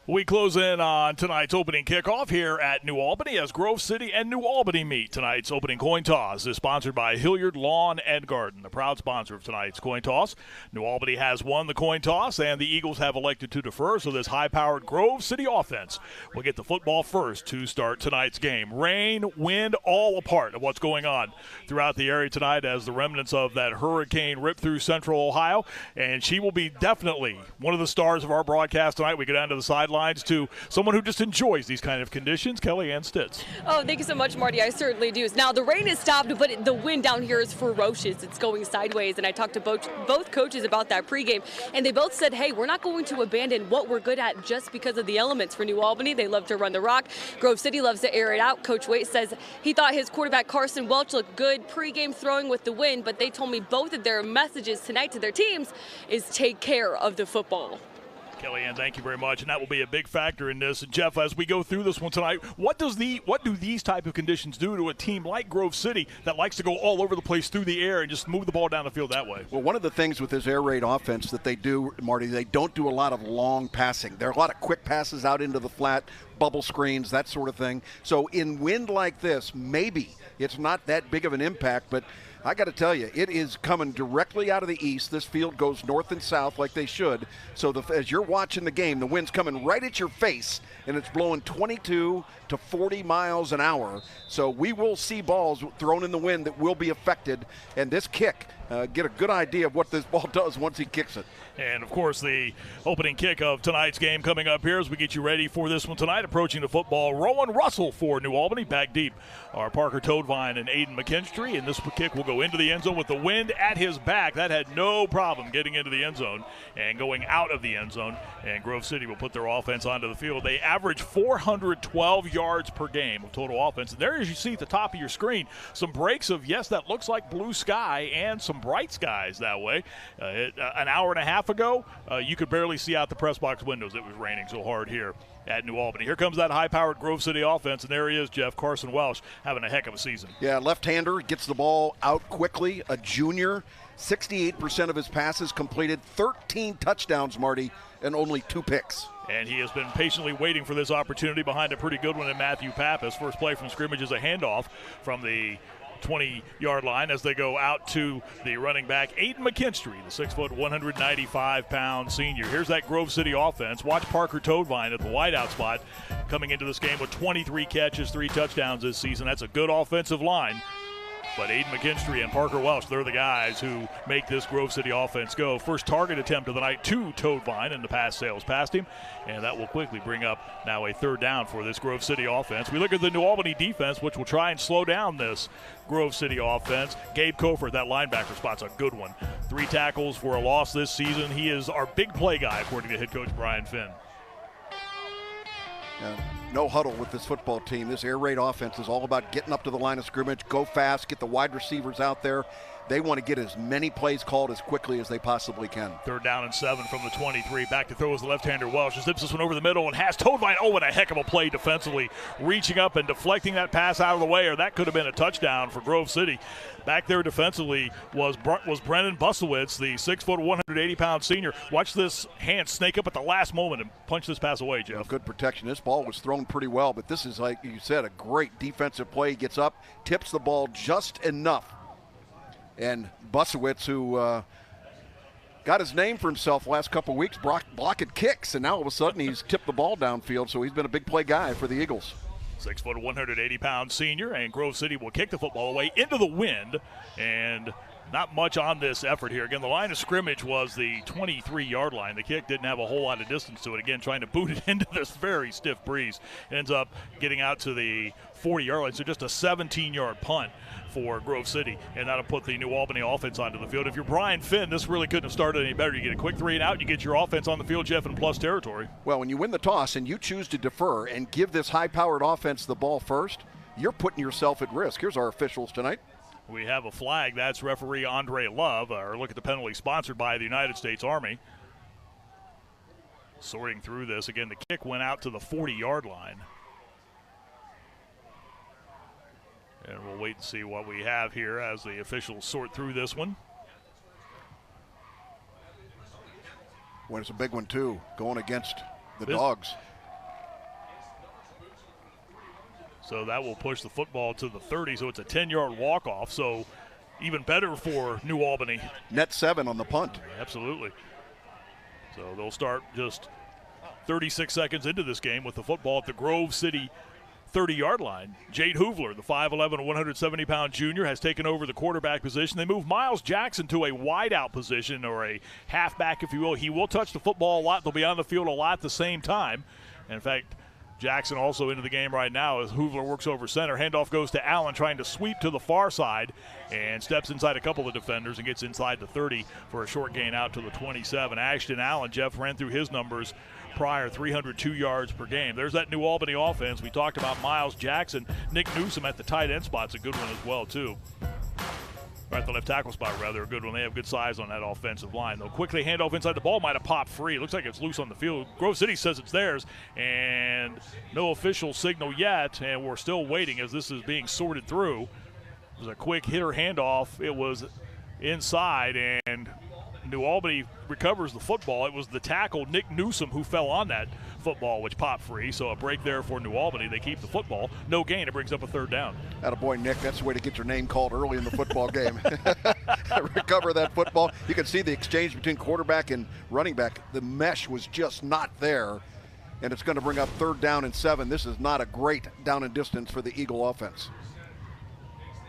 We close in on tonight's opening kickoff here at New Albany as Grove City and New Albany meet. Tonight's opening coin toss is sponsored by Hilliard Lawn and Garden, the proud sponsor of tonight's coin toss. New Albany has won the coin toss, and the Eagles have elected to defer, so this high-powered Grove City offense will get the football first to start tonight's game. Rain, wind, all a part of what's going on throughout the area tonight as the remnants of that hurricane rip through central Ohio, and she will be definitely one of the stars of our broadcast tonight. We go down to the sidelines to someone who just enjoys these kind of conditions, Kellyanne Stitz. Oh, thank you so much, Marty. I certainly do. Now, the rain has stopped, but the wind down here is ferocious. It's going sideways, and I talked to both coaches about that pregame, and they both said, hey, we're not going to abandon what we're good at just because of the elements. For New Albany, they love to run the rock. Grove City loves to air it out. Coach Waite says he thought his quarterback Carson Welch looked good pregame throwing with the wind, but they told me both of their messages tonight to their teams is take care of the football. Kellyanne, thank you very much, and that will be a big factor in this. And Jeff, as we go through this one tonight, what do these type of conditions do to a team like Grove City that likes to go all over the place through the air and just move the ball down the field that way? Well, one of the things with this air raid offense that they do, Marty, they don't do a lot of long passing. There are a lot of quick passes out into the flat, bubble screens, that sort of thing. So in wind like this, maybe it's not that big of an impact, but I got to tell you, it is coming directly out of the east. This field goes north and south like they should. So as you're watching the game, the wind's coming right at your face, and it's blowing 22 to 40 miles an hour. So we will see balls thrown in the wind that will be affected. And this kick, get a good idea of what this ball does once he kicks it. And, of course, the opening kick of tonight's game coming up here as we get you ready for this one tonight. Approaching the football, Rowan Russell for New Albany. Back deep are Parker Toadvine and Aiden McKinstry. And this kick will go into the end zone with the wind at his back. That had no problem getting into the end zone and going out of the end zone. And Grove City will put their offense onto the field. They average 412 yards per game of total offense. And there, as you see at the top of your screen, some breaks of, yes, that looks like blue sky and some bright skies that way. An hour and a half ago, you could barely see out the press box windows. It was raining so hard here at New Albany. Here comes that high-powered Grove City offense, and there he is, Jeff, Carson Welch, having a heck of a season. Yeah, left-hander, gets the ball out quickly, a junior. 68% of his passes completed, 13 touchdowns, Marty, and only 2 picks. And he has been patiently waiting for this opportunity behind a pretty good one in Matthew Pappas. First play from scrimmage is a handoff from the 20-yard line as they go out to the running back, Aiden McKinstry, the 6', 195-pound senior. Here's that Grove City offense. Watch Parker Toadvine at the wideout spot coming into this game with 23 catches, 3 touchdowns this season. That's a good offensive line. But Aiden McKinstry and Parker Welch, they're the guys who make this Grove City offense go. First target attempt of the night to Toadvine, and the pass sails past him. And that will quickly bring up now a third down for this Grove City offense. We look at the New Albany defense, which will try and slow down this Grove City offense. Gabe Kofer, that linebacker spot's a good one. 3 tackles for a loss this season. He is our big play guy, according to head coach Brian Finn. No huddle with this football team. This air raid offense is all about getting up to the line of scrimmage, go fast, get the wide receivers out there. They want to get as many plays called as quickly as they possibly can. 3rd down and 7 from the 23. Back to throw is the left-hander Welsh. Just zips this one over the middle and has Toadvine. Oh, and a heck of a play defensively, reaching up and deflecting that pass out of the way, or that could have been a touchdown for Grove City. Back there defensively was Brennan Busowitz, the 6', 180-pound senior. Watch this hand snake up at the last moment and punch this pass away, Jeff. Well, good protection. This ball was thrown pretty well, but this is, like you said, a great defensive play. He gets up, tips the ball just enough. And Busowitz, who got his name for himself the last couple of weeks, blocking kicks, and now all of a sudden he's tipped the ball downfield, so he's been a big play guy for the Eagles. 6', 180-pound senior, and Grove City will kick the football away into the wind, and not much on this effort here. Again, the line of scrimmage was the 23-yard line. The kick didn't have a whole lot of distance to it. Again, trying to boot it into this very stiff breeze. It ends up getting out to the 40-yard line, so just a 17-yard punt for Grove City, and that'll put the New Albany offense onto the field. If you're Brian Finn, this really couldn't have started any better. You get a quick 3 and out, you get your offense on the field, Jeff, in plus territory. Well, when you win the toss and you choose to defer and give this high-powered offense the ball first, you're putting yourself at risk. Here's our officials tonight. We have a flag. That's referee Andre Love. Or look at the penalty sponsored by the United States Army. Sorting through this. Again, the kick went out to the 40-yard line. And we'll wait and see what we have here as the officials sort through this one. Well, it's a big one, too, going against the Dogs. So that will push the football to the 30, so it's a 10-yard walk-off. So even better for New Albany. Net 7 on the punt. Absolutely. So they'll start just 36 seconds into this game with the football at the Grove City 30-yard line. Jade Hoovler, the 5'11", 170-pound junior, has taken over the quarterback position. They move Miles Jackson to a wideout position, or a halfback, if you will. He will touch the football a lot. They'll be on the field a lot at the same time. And in fact, Jackson also into the game right now as Hoovler works over center. Handoff goes to Allen, trying to sweep to the far side, and steps inside a couple of defenders and gets inside the 30 for a short gain out to the 27. Ashton Allen, Jeff ran through his numbers prior, 302 yards per game. There's that New Albany offense. We talked about Miles Jackson. Nick Newsom at the tight end spot's a good one as well, too. Or at the left tackle spot, rather, a good one. They have good size on that offensive line. They'll quickly hand off inside. The ball might have popped free. It looks like it's loose on the field. Grove City says it's theirs, and no official signal yet, and we're still waiting as this is being sorted through. It was a quick hitter handoff. It was inside, and New Albany recovers the football. It was the tackle, Nick Newsom, who fell on that football, which popped free. So a break there for New Albany. They keep the football. No gain. It brings up a third down. Attaboy, Nick. That's the way to get your name called early in the football game. Recover that football. You can see the exchange between quarterback and running back. The mesh was just not there, and it's going to bring up 3rd down and 7. This is not a great down and distance for the Eagle offense.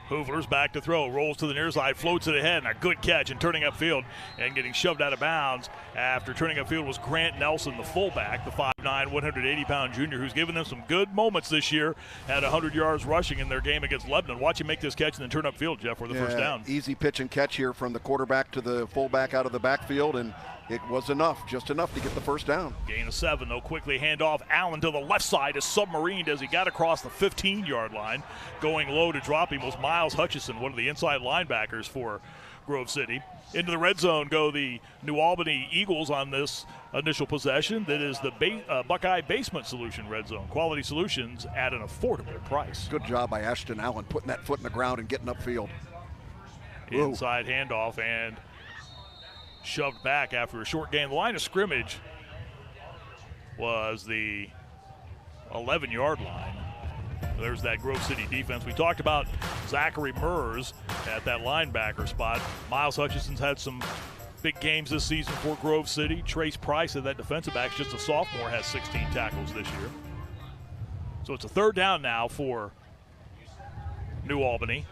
Hoovler's back to throw, rolls to the near side, floats it ahead, and a good catch, and turning upfield and getting shoved out of bounds after turning upfield was Grant Nelson, the fullback, the 5'9", 180-pound junior, who's given them some good moments this year. Had 100 yards rushing in their game against Lebanon. Watch him make this catch and then turn upfield, Jeff, for the first down. Easy pitch and catch here from the quarterback to the fullback out of the backfield, and it was enough, just enough to get the first down. Gain of 7. They'll quickly hand off. Allen to the left side is submarined as he got across the 15-yard line. Going low to drop him was Miles Hutchison, one of the inside linebackers for Grove City. Into the red zone go the New Albany Eagles on this initial possession. That is the Buckeye Basement Solution red zone. Quality solutions at an affordable price. Good job by Ashton Allen putting that foot in the ground and getting upfield. Inside handoff and shoved back after a short gain. The line of scrimmage was the 11-yard line. There's that Grove City defense. We talked about Zachary Murs at that linebacker spot. Miles Hutchison's had some big games this season for Grove City. Trace Price at that defensive back, just a sophomore, has 16 tackles this year. So it's a 3rd down now for New Albany.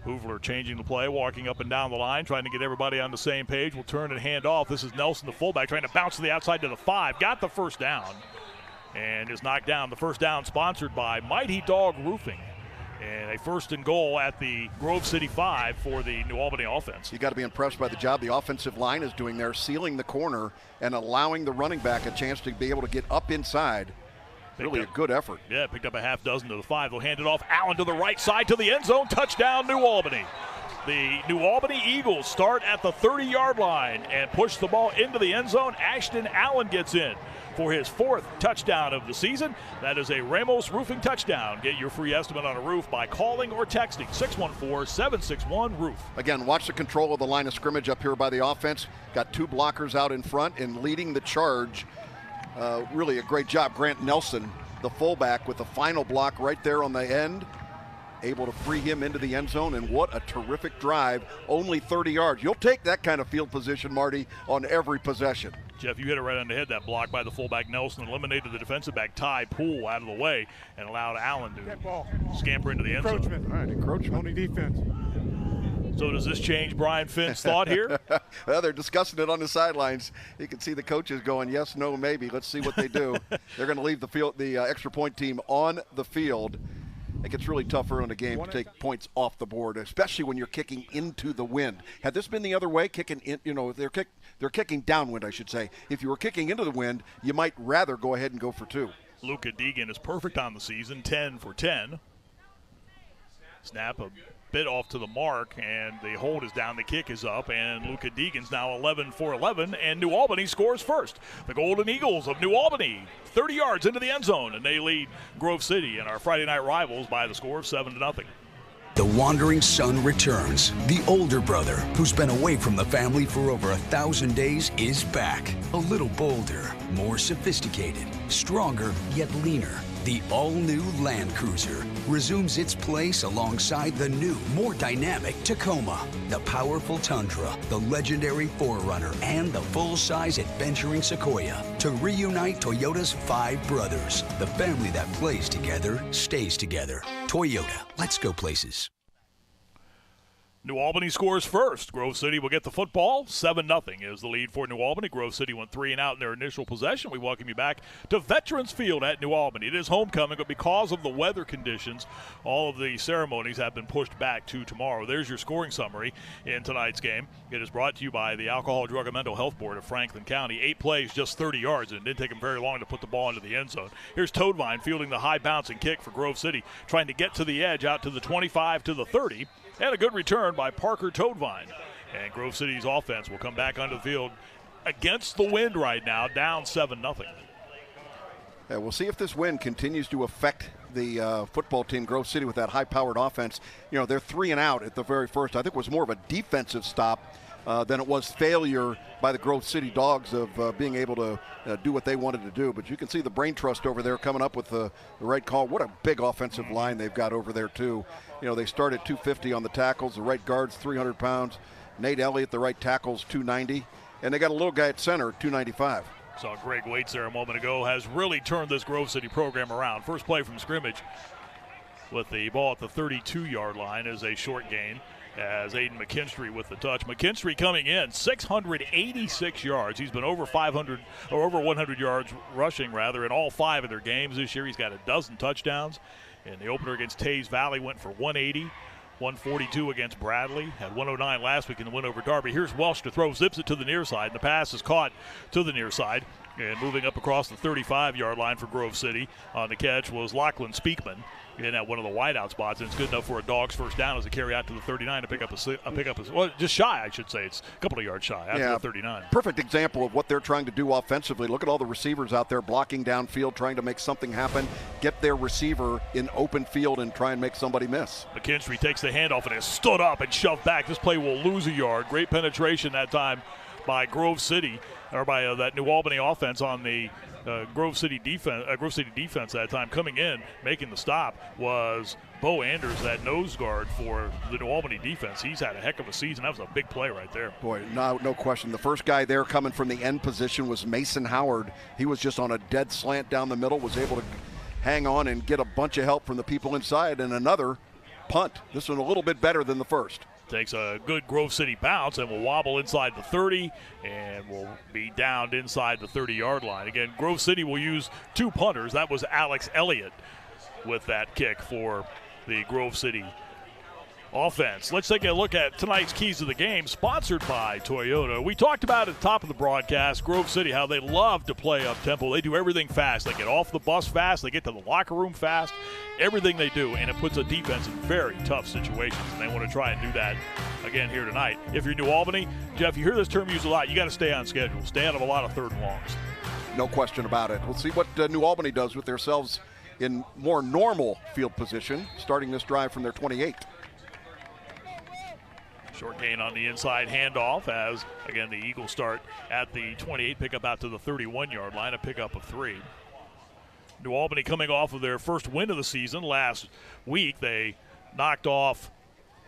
Hoovler changing the play, walking up and down the line, trying to get everybody on the same page. We'll turn and hand off. This is Nelson, the fullback, trying to bounce to the outside to the 5. Got the first down and is knocked down. The first down sponsored by Mighty Dog Roofing. And a 1st and goal at the Grove City 5 for the New Albany offense. You got to be impressed by the job the offensive line is doing there, sealing the corner and allowing the running back a chance to be able to get up inside. Really a good effort. Yeah, picked up a half dozen to the 5. They'll hand it off. Allen to the right side to the end zone. Touchdown, New Albany. The New Albany Eagles start at the 30-yard line and push the ball into the end zone. Ashton Allen gets in for his 4th touchdown of the season. That is a Ramos Roofing touchdown. Get your free estimate on a roof by calling or texting 614-761-ROOF. Again, watch the control of the line of scrimmage up here by the offense. Got 2 blockers out in front and leading the charge. Really a great job. Grant Nelson, the fullback, with the final block right there on the end, able to free him into the end zone, and what a terrific drive. Only 30 yards. You'll take that kind of field position, Marty, on every possession. Jeff, you hit it right on the head. That block by the fullback Nelson eliminated the defensive back Ty Poole out of the way and allowed Allen to scamper into the end zone. All right, encroachment. Only defense. So does this change Brian Finn's thought here? Well, they're discussing it on the sidelines. You can see the coaches going, yes, no, maybe. Let's see what they do. They're going to leave the extra point team on the field. It gets really tough early in the game to take points off the board, especially when you're kicking into the wind. Had this been the other way, kicking in, they're kicking downwind, I should say. If you were kicking into the wind, you might rather go ahead and go for 2. Luka Deegan is perfect on the season, 10 for 10. Snap a bit off to the mark, and the hold is down, the kick is up, and Luka Deegan's now 11 for 11, and New Albany scores first. The Golden Eagles of New Albany, 30 yards into the end zone, and they lead Grove City and our Friday night rivals by the score of 7-0. The wandering son returns. The older brother, who's been away from the family for over 1,000 days, is back. A little bolder, more sophisticated, Stronger yet leaner. The all-new Land Cruiser resumes its place alongside the new, more dynamic Tacoma, the powerful Tundra, the legendary 4Runner, and the full-size adventuring Sequoia to reunite Toyota's 5 brothers. The family that plays together stays together. Toyota, let's go places. New Albany scores first. Grove City will get the football. 7-0 is the lead for New Albany. Grove City went 3 and out in their initial possession. We welcome you back to Veterans Field at New Albany. It is homecoming, but because of the weather conditions, all of the ceremonies have been pushed back to tomorrow. There's your scoring summary in tonight's game. It is brought to you by the Alcohol, Drug, and Mental Health Board of Franklin County. 8 plays, just 30 yards, and it didn't take them very long to put the ball into the end zone. Here's Toadvine fielding the high bouncing kick for Grove City, trying to get to the edge out to the 25 to the 30. And a good return by Parker Toadvine. And Grove City's offense will come back onto the field against the wind right now, down 7-0. Yeah, we'll see if this wind continues to affect the football team, Grove City, with that high-powered offense. You know, they're 3 and out at the very first. I think it was more of a defensive stop than it was failure by the Grove City Dogs of being able to do what they wanted to do. But you can see the brain trust over there coming up with the right call. What a big offensive line they've got over there, too. You know, they start at 250 on the tackles. The right guard's 300 pounds. Nate Elliott, the right tackle's 290. And they got a little guy at center, 295. Saw Greg Waits there a moment ago, has really turned this Grove City program around. First play from scrimmage with the ball at the 32-yard line is a short gain, as Aiden McKinstry with the touch. McKinstry coming in 686 yards. He's been over 500 or over 100 yards rushing rather in all 5 of their games this year. He's got a dozen touchdowns. And the opener against Tays Valley went for 180, 142 against Bradley, had 109 last week in the win over Darby. Here's Welsh to throw, zips it to the near side, and the pass is caught to the near side. And moving up across the 35-yard line for Grove City on the catch was Lachlan Speakman in at one of the wideout spots, and it's good enough for a Dog's first down as a carry out to the 39 to pick up well, just shy, I should say. It's a couple of yards shy after the 39. Perfect example of what they're trying to do offensively. Look at all the receivers out there blocking downfield, trying to make something happen, get their receiver in open field and try and make somebody miss. McKinstry takes the handoff and is stood up and shoved back. This play will lose a yard. Great penetration that time by Grove City, or by that New Albany offense on the Grove City defense that time. Coming in, making the stop was Bo Anders, that nose guard for the New Albany defense. He's had a heck of a season. That was a big play right there. Boy, no question. The first guy there coming from the end position was Mason Howard. He was just on a dead slant down the middle, was able to hang on and get a bunch of help from the people inside, and another punt. This one a little bit better than the first. Takes a good Grove City bounce and will wobble inside the 30 and will be downed inside the 30-yard line. Again, Grove City will use 2 punters. That was Alex Elliott with that kick for the Grove City offense. Let's take a look at tonight's keys to the game, sponsored by Toyota. We talked about at the top of the broadcast, Grove City, how they love to play up-tempo. They do everything fast. They get off the bus fast. They get to the locker room fast. Everything they do, and it puts a defense in very tough situations, and they want to try and do that again here tonight. If you're New Albany, Jeff, you hear this term used a lot. You got to stay on schedule. Stay out of a lot of third and longs. No question about it. We'll see what New Albany does with themselves in more normal field position, starting this drive from their 28. Short gain on the inside handoff as, again, the Eagles start at the 28, pick up out to the 31-yard line, a pickup of 3. New Albany coming off of their first win of the season last week. They knocked off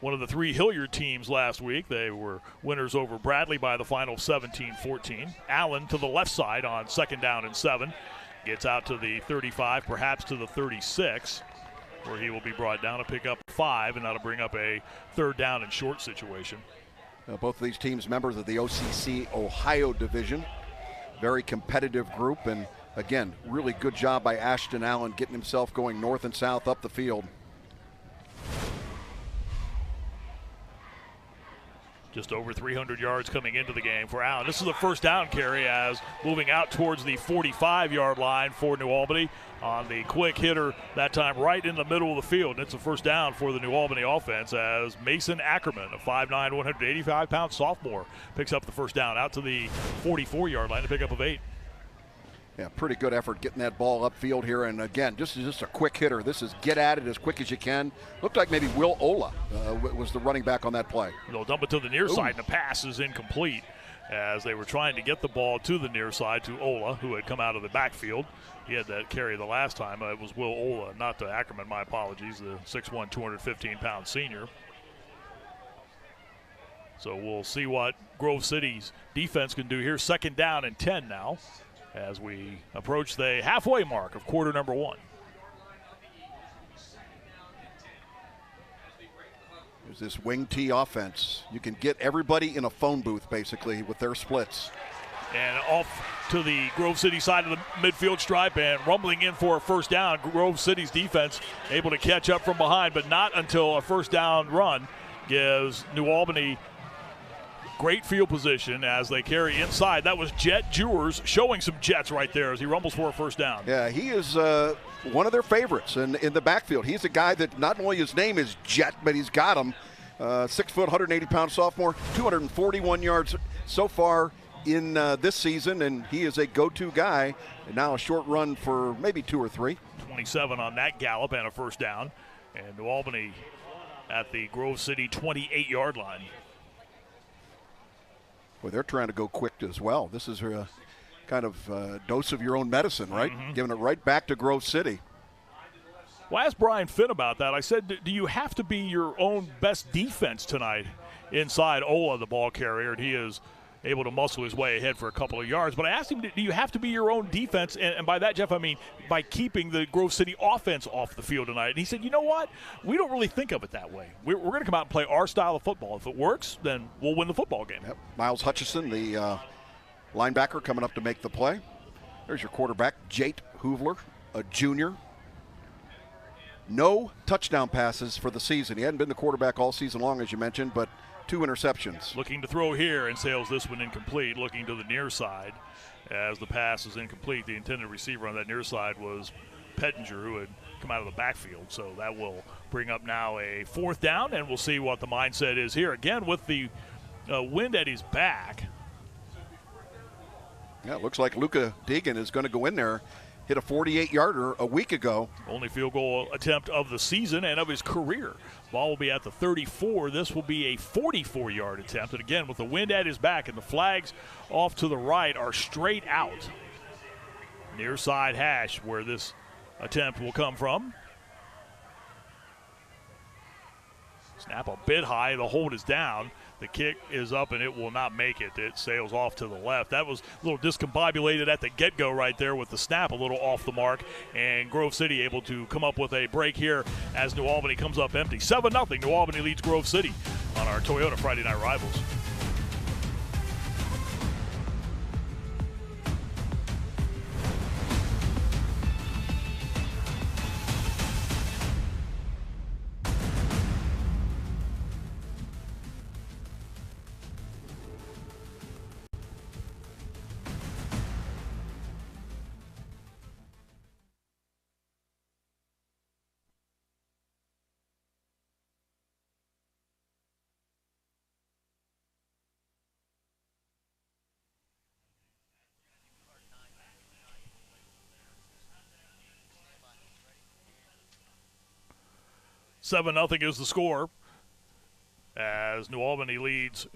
one of the 3 Hilliard teams last week. They were winners over Bradley by the final 17-14. Allen to the left side on 2nd down and 7. Gets out to the 35, perhaps to the 36. Where he will be brought down to pick up 5, and that'll bring up a 3rd down and short situation. Both of these teams members of the OCC Ohio division. Very competitive group, and again, really good job by Ashton Allen getting himself going north and south up the field. Just over 300 yards coming into the game for Allen. This is the first down carry as moving out towards the 45-yard line for New Albany on the quick hitter, that time right in the middle of the field. And it's a first down for the New Albany offense as Mason Ackerman, a 5'9", 185-pound sophomore, picks up the first down out to the 44-yard line to pick up of 8. Yeah, pretty good effort getting that ball upfield here. And again, just a quick hitter. This is get at it as quick as you can. Looked like maybe Will Ola was the running back on that play. They'll dump it to the near side, and the pass is incomplete. as they were trying to get the ball to the near side to Ola, who had come out of the backfield. He had that carry the last time. It was Will Ola, not to Ackerman, my apologies, the 6'1", 215-pound senior. So we'll see what Grove City's defense can do here. 2nd down and 10 now as we approach the halfway mark of quarter number 1. There's this wing T offense. You can get everybody in a phone booth, basically, with their splits. And off to the Grove City side of the midfield stripe and rumbling in for a first down. Grove City's defense able to catch up from behind, but not until a first down run gives New Albany great field position as they carry inside. That was Jet Jewers showing some jets right there as he rumbles for a first down. Yeah, he is one of their favorites in the backfield. He's a guy that not only his name is Jet, but he's got him. 6 foot, 180-pound sophomore, 241 yards so far in this season, and he is a go-to guy. And now a short run for maybe 2 or 3. 27 on that gallop and a first down. And New Albany at the Grove City 28-yard line. Well, they're trying to go quick as well. This is a kind of dose of your own medicine, right? Mm-hmm. Giving it right back to Grove City. Well, I asked Brian Finn about that. I said, do you have to be your own best defense tonight inside Ola, the ball carrier? And he is able to muscle his way ahead for a couple of yards. But I asked him, do you have to be your own defense? And by that, Jeff, I mean by keeping the Grove City offense off the field tonight. And he said, you know what? We don't really think of it that way. We're going to come out and play our style of football. If it works, then we'll win the football game. Yep. Miles Hutchison, the linebacker, coming up to make the play. There's your quarterback, Jate Hoovler, a junior. No touchdown passes for the season. He hadn't been the quarterback all season long, as you mentioned, but 2 interceptions. Looking to throw here and sails this one incomplete. Looking to the near side as the pass is incomplete. The intended receiver on that near side was Pettinger, who had come out of the backfield. So that will bring up now a 4th down, and we'll see what the mindset is here. Again, with the wind at his back. Yeah, it looks like Luka Deegan is going to go in there. Hit a 48-yarder a week ago. Only field goal attempt of the season and of his career. Ball will be at the 34. This will be a 44-yard attempt. And again, with the wind at his back and the flags off to the right are straight out. Near side hash where this attempt will come from. Snap a bit high. The hold is down. The kick is up, and it will not make it. It sails off to the left. That was a little discombobulated at the get-go right there with the snap a little off the mark. And Grove City able to come up with a break here as New Albany comes up empty. 7-0. New Albany leads Grove City on our Toyota Friday Night Rivals. Seven 0 is the score as New Albany leads.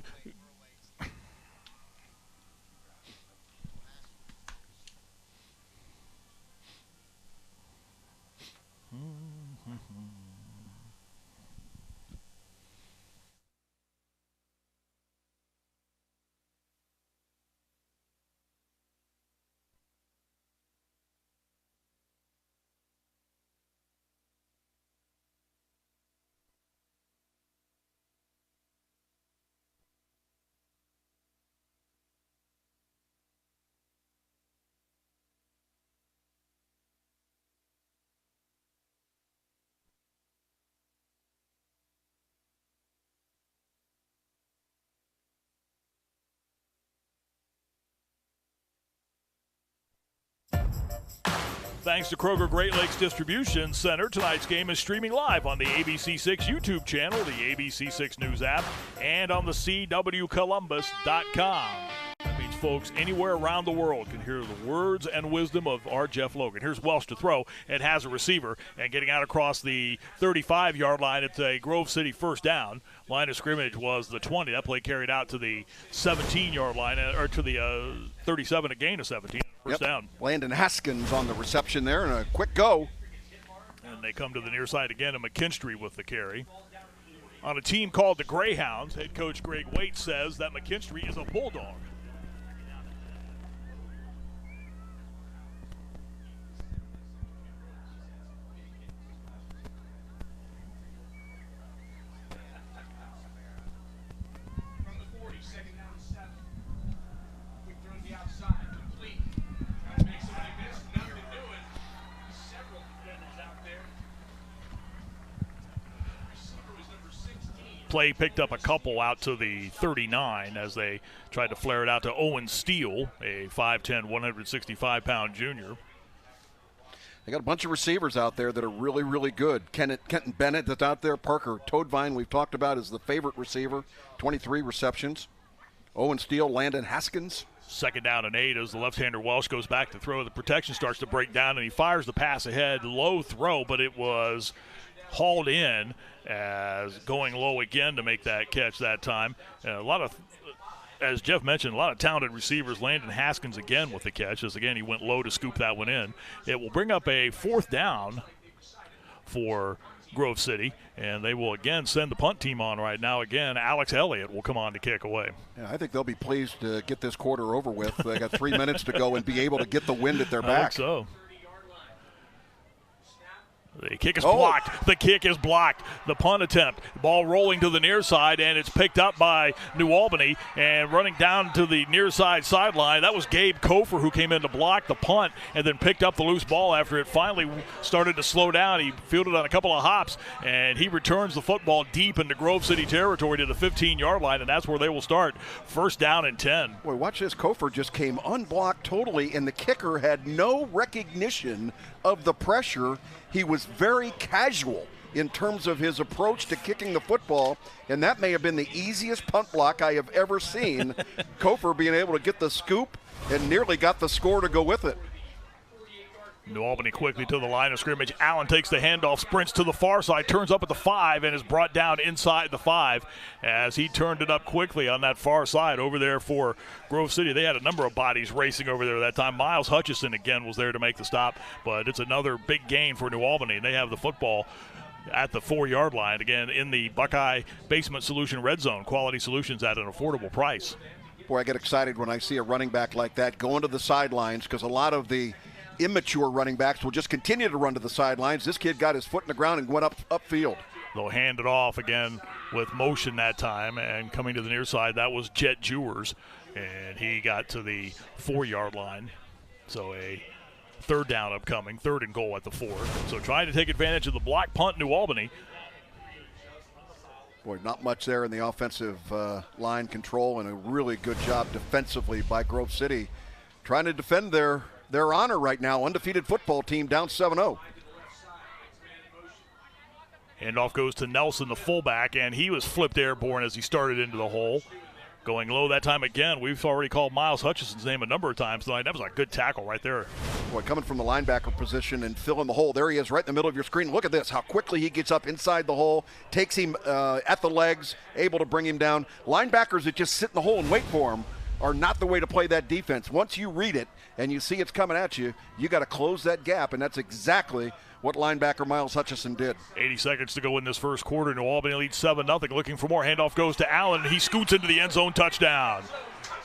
Thanks to Kroger Great Lakes Distribution Center, tonight's game is streaming live on the ABC6 YouTube channel, the ABC6 News app, and on the CWColumbus.com. That means folks anywhere around the world can hear the words and wisdom of our Jeff Logan. Here's Welsh to throw and has a receiver, and getting out across the 35-yard line. It's a Grove City first down. Line of scrimmage was the 20. That play carried out to the 17-yard line, or to the 37, a gain of 17. First down. Landon Haskins on the reception there, and a quick go. And they come to the near side again, and McKinstry with the carry. On a team called the Greyhounds, head coach Greg Waite says that McKinstry is a bulldog. Play picked up a couple out to the 39 as they tried to flare it out to Owen Steele, a 5'10", 165-pound junior. They got a bunch of receivers out there that are really, really good. Kenton Bennett that's out there. Parker Toadvine, we've talked about, is the favorite receiver, 23 receptions. Owen Steele, Landon Haskins. Second down and 8 as the left-hander Welsh goes back to throw. The protection starts to break down, and he fires the pass ahead. Low throw, but it was hauled in as going low again to make that catch that time. A lot of, as Jeff mentioned, a lot of talented receivers. Landon Haskins again with the catch, as again he went low to scoop that one in. It will bring up a fourth down for Grove City, and they will again send the punt team on right now. Again, Alex Elliott will come on to kick away. Yeah, I think they'll be pleased to get this quarter over with. They got 3 minutes to go and be able to get the wind at their back. I think so. The kick is blocked. The kick is blocked. The punt attempt. Ball rolling to the near side, and it's picked up by New Albany. And running down to the near side sideline, that was Gabe Kofer who came in to block the punt and then picked up the loose ball after it finally started to slow down. He fielded on a couple of hops, and he returns the football deep into Grove City territory to the 15-yard line, and that's where they will start. First down and 10. Boy, watch this. Kofer just came unblocked totally, and the kicker had no recognition of the pressure. He was very casual in terms of his approach to kicking the football, and that may have been the easiest punt block I have ever seen. Kofer being able to get the scoop and nearly got the score to go with it. New Albany quickly to the line of scrimmage. Allen takes the handoff, sprints to the far side, turns up at the 5, and is brought down inside the 5 as he turned it up quickly on that far side over there for Grove City. They had a number of bodies racing over there that time. Miles Hutchison again was there to make the stop, but it's another big gain for New Albany, and they have the football at the 4-yard line again in the Buckeye Basement Solution Red Zone. Quality solutions at an affordable price. Boy, I get excited when I see a running back like that going to the sidelines, because a lot of the immature running backs will just continue to run to the sidelines. This kid got his foot in the ground and went upfield. They'll hand it off again with motion that time, and coming to the near side, that was Jet Jewers, and he got to the 4-yard line. So a third down upcoming, 3rd and goal at the 4. So trying to take advantage of the block punt, New Albany. Boy, not much there in the offensive line control, and a really good job defensively by Grove City, trying to defend their honor right now. Undefeated football team down 7-0. Handoff goes to Nelson, the fullback, and he was flipped airborne as he started into the hole. Going low that time again. We've already called Miles Hutchison's name a number of times tonight. That was a good tackle right there. Boy, coming from the linebacker position and filling the hole. There he is right in the middle of your screen. Look at this, how quickly he gets up inside the hole, takes him at the legs, able to bring him down. Linebackers that just sit in the hole and wait for him are not the way to play that defense. Once you read it and you see it's coming at you, you got to close that gap, and that's exactly what linebacker Miles Hutchison did. 80 seconds to go in this first quarter. New Albany leads 7-0. Looking for more. Handoff goes to Allen. He scoots into the end zone. Touchdown.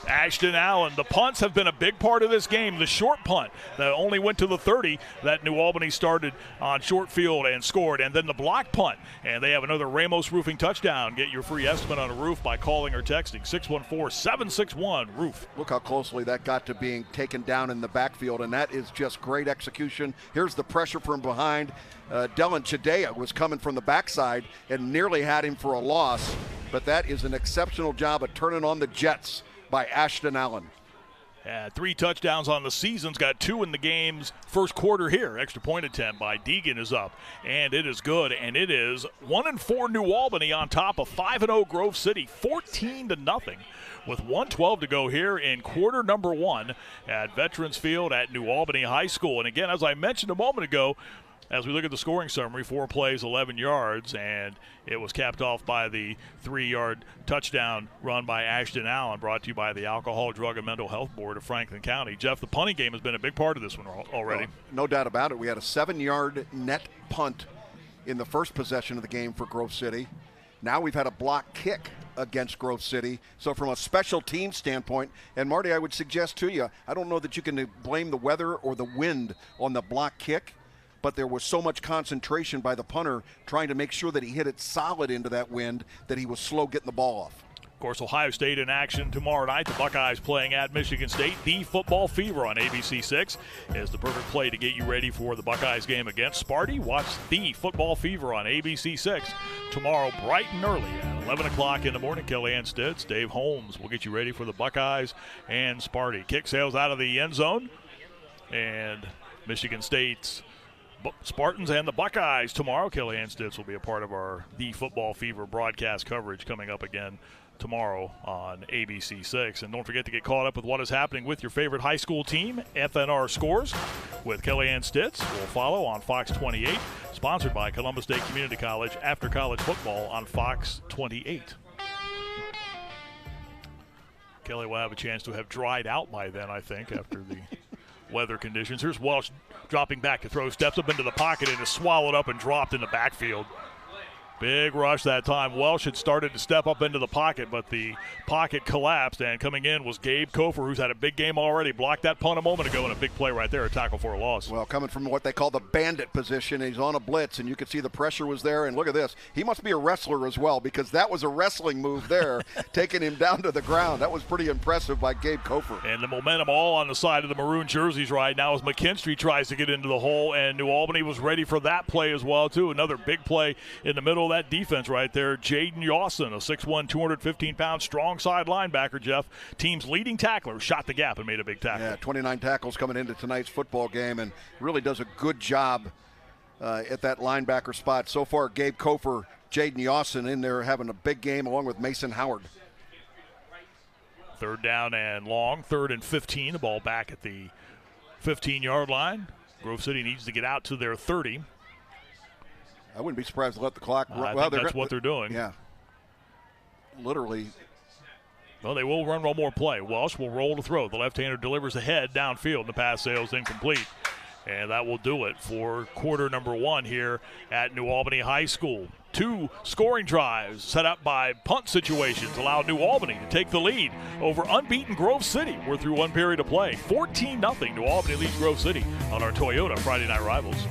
Ashton Allen. The punts have been a big part of this game. The short punt that only went to the 30 that New Albany started on short field and scored. And then the block punt. And they have another Ramos Roofing touchdown. Get your free estimate on a roof by calling or texting 614-761-ROOF. Look how closely that got to being taken down in the backfield, and that is just great execution. Here's the pressure from behind. Dylan Chidea was coming from the backside and nearly had him for a loss. But that is an exceptional job of turning on the Jets by Ashton Allen. Had 3 touchdowns on the season's got 2 in the game's first quarter here. Extra point attempt by Deegan is up, and it is good. And it is 1-4 New Albany on top of 5-0 Grove City, 14-0, with 1:12 to go here in quarter number 1 at Veterans Field at New Albany High School. And again, as I mentioned a moment ago, as we look at the scoring summary, 4 plays, 11 yards, and it was capped off by the 3-yard touchdown run by Ashton Allen, brought to you by the Alcohol, Drug, and Mental Health Board of Franklin County. Jeff, the punting game has been a big part of this one already. No doubt about it. We had a 7-yard net punt in the first possession of the game for Grove City. Now we've had a block kick against Grove City. So from a special team standpoint, and Marty, I would suggest to you, I don't know that you can blame the weather or the wind on the block kick, but there was so much concentration by the punter trying to make sure that he hit it solid into that wind that he was slow getting the ball off. Of course, Ohio State in action tomorrow night. The Buckeyes playing at Michigan State. The Football Fever on ABC 6 is the perfect play to get you ready for the Buckeyes game against Sparty. Watch The Football Fever on ABC 6 tomorrow bright and early at 11 o'clock in the morning. Kellyanne Stitz, Dave Holmes will get you ready for the Buckeyes and Sparty. Kick sails out of the end zone, and Michigan State's Spartans and the Buckeyes tomorrow. Kellyanne Stitz will be a part of our The Football Fever broadcast coverage coming up again tomorrow on ABC 6. And don't forget to get caught up with what is happening with your favorite high school team. FNR Scores with Kellyanne Stitz will follow on Fox 28, sponsored by Columbus State Community College after college football on Fox 28. Kelly will have a chance to have dried out by then, I think, after the weather conditions. Here's Welsh dropping back to throw, steps up into the pocket and is swallowed up and dropped in the backfield. Big rush that time. Welsh had started to step up into the pocket, but the pocket collapsed, and coming in was Gabe Kofer, who's had a big game already. Blocked that punt a moment ago, and a big play right there, a tackle for a loss. Well, coming from what they call the bandit position, he's on a blitz, and you can see the pressure was there. And look at this. He must be a wrestler as well, because that was a wrestling move there, taking him down to the ground. That was pretty impressive by Gabe Kofer. And the momentum all on the side of the maroon jerseys right now as McKinstry tries to get into the hole, and New Albany was ready for that play as well, too. Another big play in the middle of that defense right there. Jaden Yawson, a 6'1", 215-pound strong side linebacker, Jeff. Team's leading tackler, shot the gap and made a big tackle. Yeah, 29 tackles coming into tonight's football game, and really does a good job at that linebacker spot. So far, Gabe Kofer, Jaden Yawson in there having a big game along with Mason Howard. 3rd down and long, 3rd and 15. The ball back at the 15-yard line. Grove City needs to get out to their 30. I wouldn't be surprised to let the clock run. I think that's what they're doing. Yeah. Literally. Well, they will run one more play. Welsh will roll to throw. The left-hander delivers ahead downfield. The pass sails incomplete. And that will do it for quarter number 1 here at New Albany High School. 2 scoring drives set up by punt situations allowed New Albany to take the lead over unbeaten Grove City. We're through 1 period of play. 14-0. New Albany leads Grove City on our Toyota Friday Night Rivals.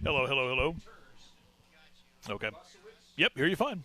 Hello, hello, hello. Okay. Yep, hear you fine.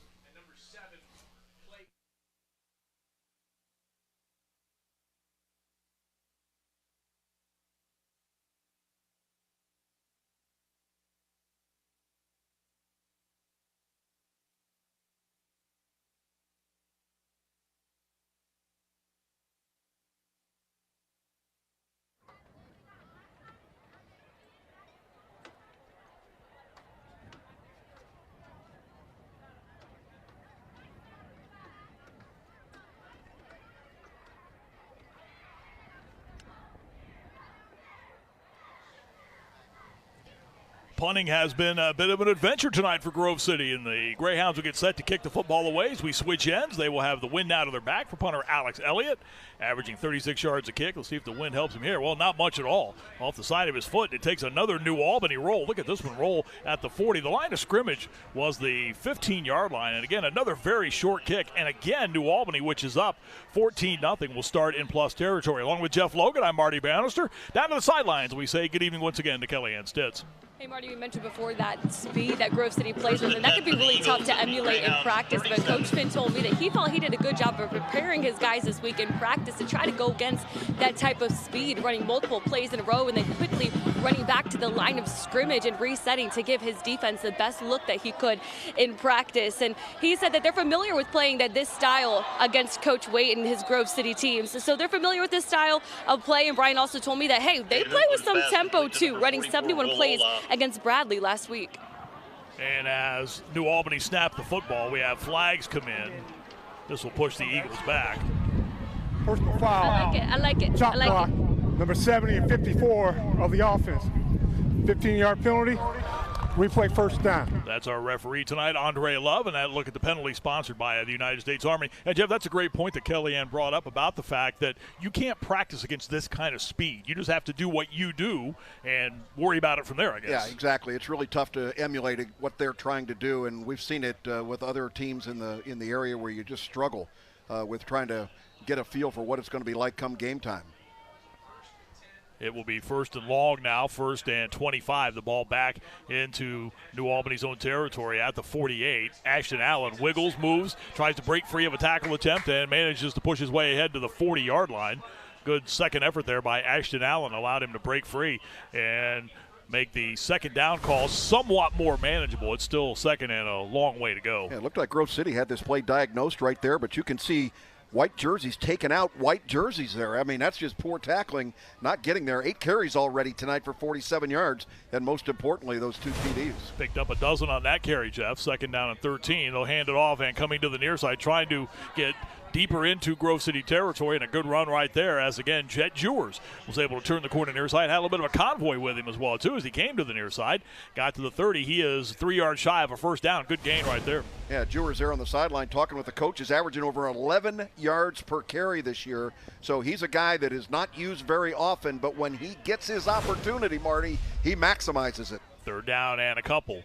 Punting has been a bit of an adventure tonight for Grove City, and the Greyhounds will get set to kick the football away as we switch ends. They will have the wind out of their back for punter Alex Elliott, averaging 36 yards a kick. Let's see if the wind helps him here. Well, not much at all. Off the side of his foot, it takes another New Albany roll. Look at this one roll at the 40. The line of scrimmage was the 15-yard line, and again, another very short kick. And again, New Albany, which is up 14-0, will start in plus territory. Along with Jeff Logan, I'm Marty Bannister. Down to the sidelines, we say good evening once again to Kellyanne Stitz. Hey, Marty, we mentioned before that speed that Grove City plays with, and that could be really tough to emulate in practice. But Coach Finn told me that he felt he did a good job of preparing his guys this week in practice to try to go against that type of speed, running multiple plays in a row and then quickly running back to the line of scrimmage and resetting to give his defense the best look that he could in practice. And he said that they're familiar with playing this style against Coach Waite and his Grove City teams. So they're familiar with this style of play. And Brian also told me that, hey, they play with some tempo too, running 71 plays against Bradley last week. And as New Albany snapped the football, we have flags come in. This will push the Eagles back. Personal foul. I like it. Chop block. Number 70 and 54 of the offense. 15-yard penalty. Replay first down. That's our referee tonight, Andre Love, and that look at the penalty sponsored by the United States Army. And, Jeff, that's a great point that Kellyanne brought up about the fact that you can't practice against this kind of speed. You just have to do what you do and worry about it from there, I guess. Yeah, exactly. It's really tough to emulate what they're trying to do, and we've seen it with other teams in the area where you just struggle with trying to get a feel for what it's going to be like come game time. It will be first and long now, first and 25. The ball back into New Albany's own territory at the 48. Ashton Allen wiggles, moves, tries to break free of a tackle attempt, and manages to push his way ahead to the 40-yard line. Good second effort there by Ashton Allen, allowed him to break free and make the second down call somewhat more manageable. It's still second and a long way to go. Yeah, it looked like Grove City had this play diagnosed right there, but you can see white jerseys taking out white jerseys there. I mean, that's just poor tackling, not getting there. 8 carries already tonight for 47 yards, and most importantly, those 2 TDs. Picked up a dozen on that carry, Jeff. Second down and 13. They'll hand it off, and coming to the near side, trying to get deeper into Grove City territory, and a good run right there as, again, Jet Jewers was able to turn the corner near side. Had a little bit of a convoy with him as well, too, as he came to the near side. Got to the 30. He is 3 yards shy of a first down. Good gain right there. Yeah, Jewers there on the sideline talking with the coaches, averaging over 11 yards per carry this year. So he's a guy that is not used very often, but when he gets his opportunity, Marty, he maximizes it. Third down and a couple.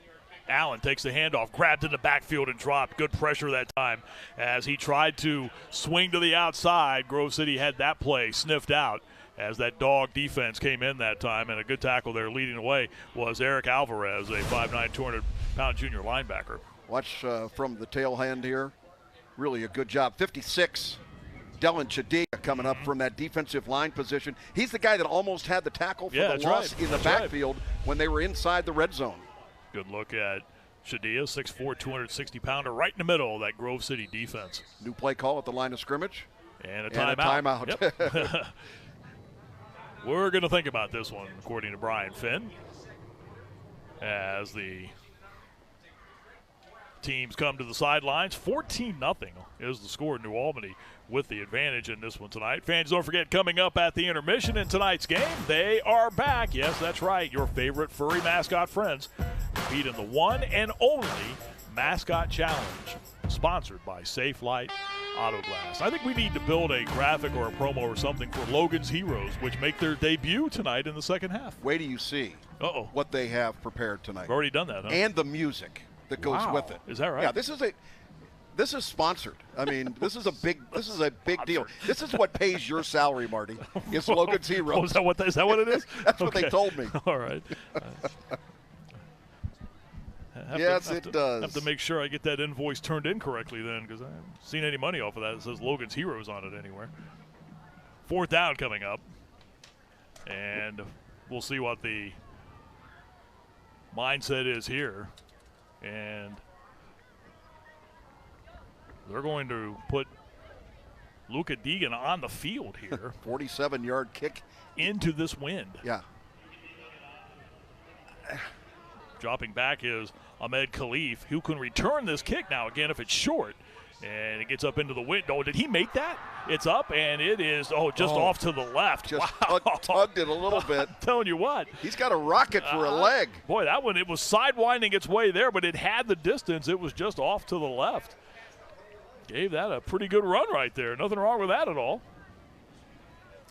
Allen takes the handoff, grabbed in the backfield and dropped. Good pressure that time as he tried to swing to the outside. Grove City had that play sniffed out as that dog defense came in that time, and a good tackle there leading away was Eric Alvarez, a 5'9", 200-pound junior linebacker. Watch from the tail end here. Really a good job. 56, Dylan Chadilla coming up from that defensive line position. He's the guy that almost had the tackle for the loss in the backfield when they were inside the red zone. Good look at Shadia, 6'4", 260-pounder, right in the middle of that Grove City defense. New play call at the line of scrimmage. And a timeout. Yep. We're going to think about this one, according to Brian Finn, as the teams come to the sidelines. 14-0 is the score in New Albany with the advantage in this one tonight. Fans, don't forget, coming up at the intermission in tonight's game, they are back. Yes, that's right. Your favorite furry mascot friends compete in the one and only Mascot Challenge, sponsored by Safe Light Auto Glass. I think we need to build a graphic or a promo or something for Logan's Heroes, which make their debut tonight in the second half. Wait till you see what they have prepared tonight. We've already done that, huh? And the music that goes with it. Is that right? Yeah, this is sponsored. I mean, this is a big deal. This is what pays your salary, Marty. It's Logan's Heroes. Oh, is that what it is? That's what they told me. All right. It does. Have to make sure I get that invoice turned in correctly then, because I haven't seen any money off of that. It says Logan's Heroes on it anywhere. Fourth down coming up, and we'll see what the mindset is here. And they're going to put Luca Deegan on the field here. 47-yard kick into this wind. Yeah. Dropping back is Ahmed Khalif, who can return this kick now. Again, if it's short, And it gets up into the wind. Oh, did he make that? It's up, and it is, just off to the left. Just tugged it a little bit. I'm telling you what. He's got a rocket for a leg. Boy, that one, it was sidewinding its way there, but it had the distance. It was just off to the left. Gave that a pretty good run right there. Nothing wrong with that at all.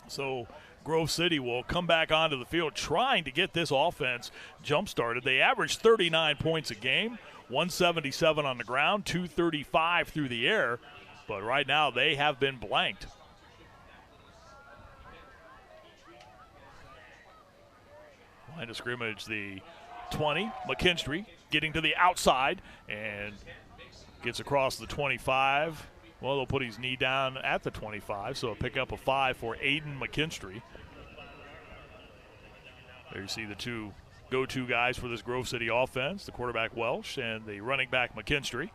So Grove City will come back onto the field trying to get this offense jump-started. They averaged 39 points a game, 177 on the ground, 235 through the air. But right now they have been blanked. Line of scrimmage, the 20. McKinstry getting to the outside and gets across the 25. Well, they'll put his knee down at the 25, so a pickup of 5 for Aiden McKinstry. There you see the two go-to guys for this Grove City offense, the quarterback Welsh and the running back McKinstry.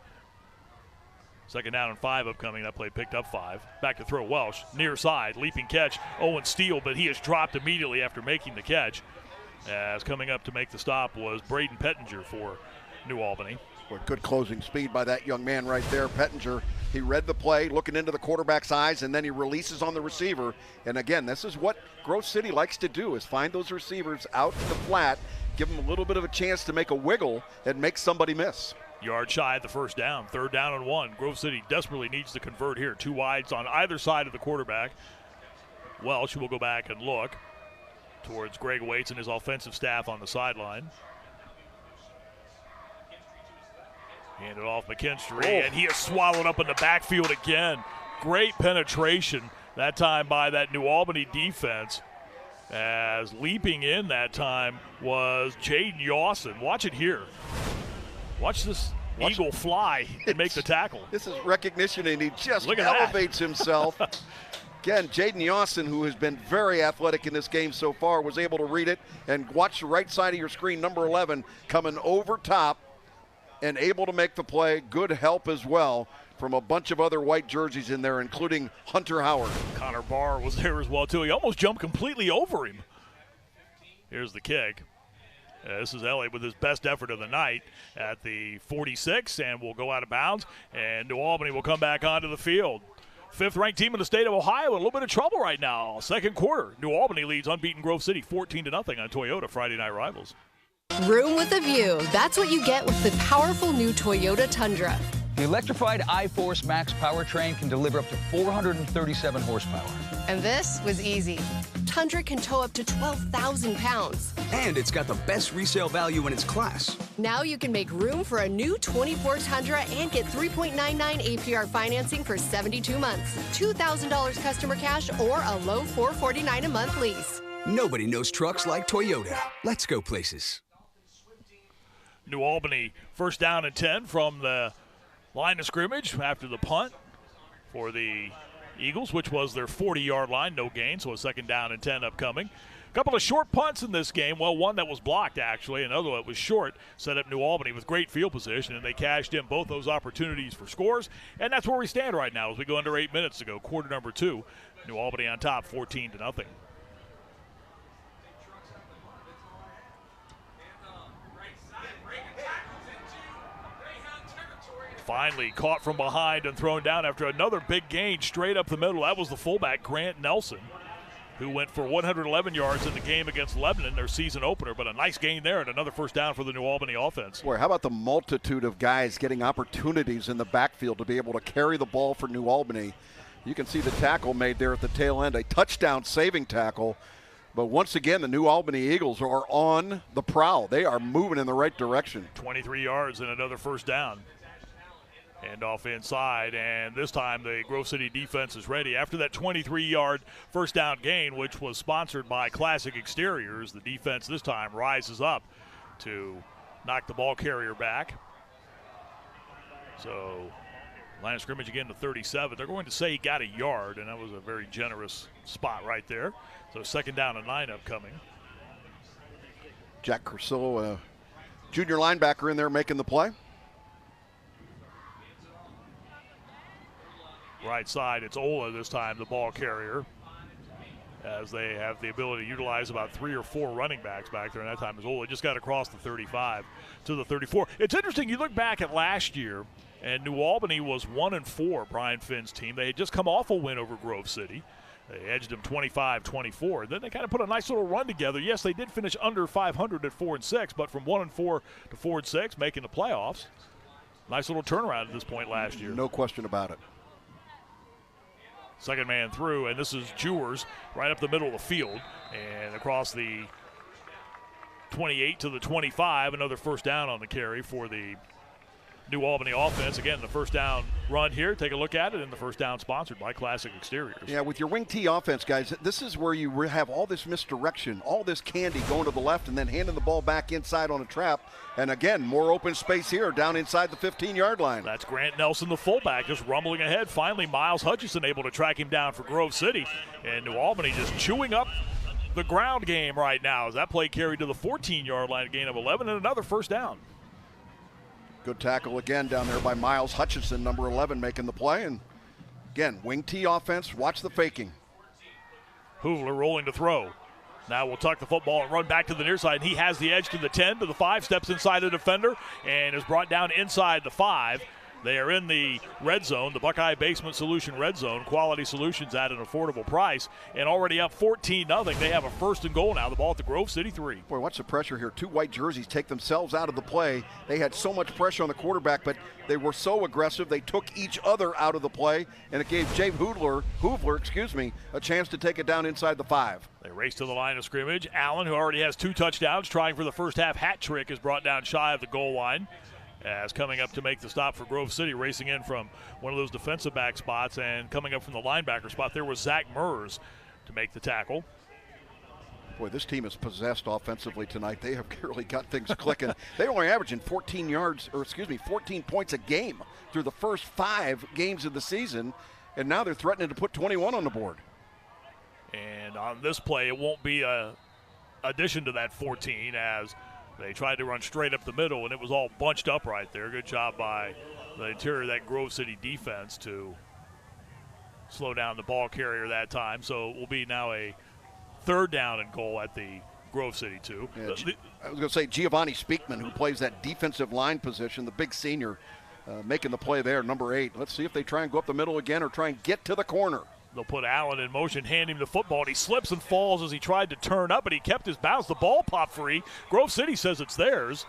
Second down and 5 upcoming. That play picked up 5. Back to throw Welsh, near side, leaping catch. Owen Steele, but he is dropped immediately after making the catch. As coming up to make the stop was Braden Pettinger for New Albany. Well, good closing speed by that young man right there, Pettinger. He read the play, looking into the quarterback's eyes, and then he releases on the receiver. And again, this is what Grove City likes to do, is find those receivers out in the flat, give them a little bit of a chance to make a wiggle and make somebody miss. Yard shy of the first down, 3rd down and 1. Grove City desperately needs to convert here. 2 wides on either side of the quarterback. Welsh will go back and look towards Greg Waits and his offensive staff on the sideline. Handed off McKinstry, and he is swallowed up in the backfield again. Great penetration that time by that New Albany defense. As leaping in that time was Jaden Yawson. Watch it here. Watch this eagle fly and make the tackle. This is recognition, and he just elevates himself. Again, Jaden Yawson, who has been very athletic in this game so far, was able to read it and watch the right side of your screen, number 11, coming over top and able to make the play. Good help as well from a bunch of other white jerseys in there, including Hunter Howard. Connor Barr was there as well, too. He almost jumped completely over him. Here's the kick. This is Elliott with his best effort of the night at the 46, and will go out of bounds, and New Albany will come back onto the field. 5th-ranked team in the state of Ohio, in a little bit of trouble right now. Second quarter, New Albany leads unbeaten Grove City 14-0 on Toyota Friday Night Rivals. Room with a view. That's what you get with the powerful new Toyota Tundra. The electrified iForce Max powertrain can deliver up to 437 horsepower. And this was easy. Tundra can tow up to 12,000 pounds. And it's got the best resale value in its class. Now you can make room for a new 24 Tundra and get 3.99 APR financing for 72 months, $2,000 customer cash, or a low $449 a month lease. Nobody knows trucks like Toyota. Let's go places. New Albany 1st down and 10 from the line of scrimmage after the punt for the Eagles, which was their 40-yard line, no gain, so a 2nd down and 10 upcoming. A couple of short punts in this game. Well, one that was blocked, actually. Another that was short set up New Albany with great field position, and they cashed in both those opportunities for scores. And that's where we stand right now as we go under 8 minutes to go. Quarter number 2, New Albany on top, 14-0. Finally caught from behind and thrown down after another big gain straight up the middle. That was the fullback, Grant Nelson, who went for 111 yards in the game against Lebanon, their season opener. But a nice gain there and another 1st down for the New Albany offense. Boy, how about the multitude of guys getting opportunities in the backfield to be able to carry the ball for New Albany. You can see the tackle made there at the tail end, a touchdown saving tackle. But once again, the New Albany Eagles are on the prowl. They are moving in the right direction. 23 yards and another 1st down. And off inside, and this time the Grove City defense is ready. After that 23-yard 1st down gain, which was sponsored by Classic Exteriors, the defense this time rises up to knock the ball carrier back. So line of scrimmage again to 37. They're going to say he got a yard, and that was a very generous spot right there. So 2nd down and 9 upcoming. Jack Cursillo, junior linebacker in there making the play. Right side, it's Ola this time, the ball carrier, as they have the ability to utilize about 3 or 4 running backs back there. And that time is Ola just got across the 35 to the 34. It's interesting, you look back at last year, And New Albany was 1-4, Brian Finn's team. They had just come off a win over Grove City. They edged them 25-24. Then they kind of put a nice little run together. Yes, they did finish under 500 at 4-6, but from 1-4 to 4-6, making the playoffs. Nice little turnaround at this point last year. No question about it. Second man through, and this is Jewers right up the middle of the field. And across the 28 to the 25, another first down on the carry for the New Albany offense. Again, the first down run here. Take a look at it, and the first down sponsored by Classic Exteriors. Yeah, with your wing T offense, guys, this is where you have all this misdirection, all this candy going to the left and then handing the ball back inside on a trap. And again, more open space here down inside the 15-yard line. That's Grant Nelson, the fullback, just rumbling ahead. Finally, Miles Hutchison able to track him down for Grove City. And New Albany just chewing up the ground game right now as that play carried to the 14-yard line, a gain of 11 and another first down. Good tackle again down there by Miles Hutchison, number 11, making the play. And again, wing T offense, watch the faking. Hoovler rolling to throw. Now we'll tuck the football and run back to the near side. He has the edge to the 10, to the 5, steps inside the defender, and is brought down inside the 5. They are in the red zone, the Buckeye Basement Solution red zone. Quality solutions at an affordable price, and already up 14-0. They have a first and goal now. The ball at the Grove City 3. Boy, watch the pressure here. Two white jerseys take themselves out of the play. They had so much pressure on the quarterback, but they were so aggressive. They took each other out of the play, and it gave Jay Hoovler, a chance to take it down inside the 5. They race to the line of scrimmage. Allen, who already has 2 touchdowns, trying for the first half hat trick, is brought down shy of the goal line. As coming up to make the stop for Grove City, racing in from one of those defensive back spots and coming up from the linebacker spot, there was Zach Mers to make the tackle. Boy, this team is possessed offensively tonight. They have really got things clicking. They're only averaging 14 points a game through the first 5 games of the season, and now they're threatening to put 21 on the board. And on this play, it won't be a addition to that 14 as they tried to run straight up the middle, and it was all bunched up right there. Good job by the interior of that Grove City defense to slow down the ball carrier that time. So it will be now a third down and goal at the Grove City 2. Yeah, I was going to say Giovanni Speakman, who plays that defensive line position, the big senior, making the play there, number 8. Let's see if they try and go up the middle again or try and get to the corner. They'll put Allen in motion, hand him the football, and he slips and falls as he tried to turn up, but he kept his bounce. The ball popped free. Grove City says it's theirs.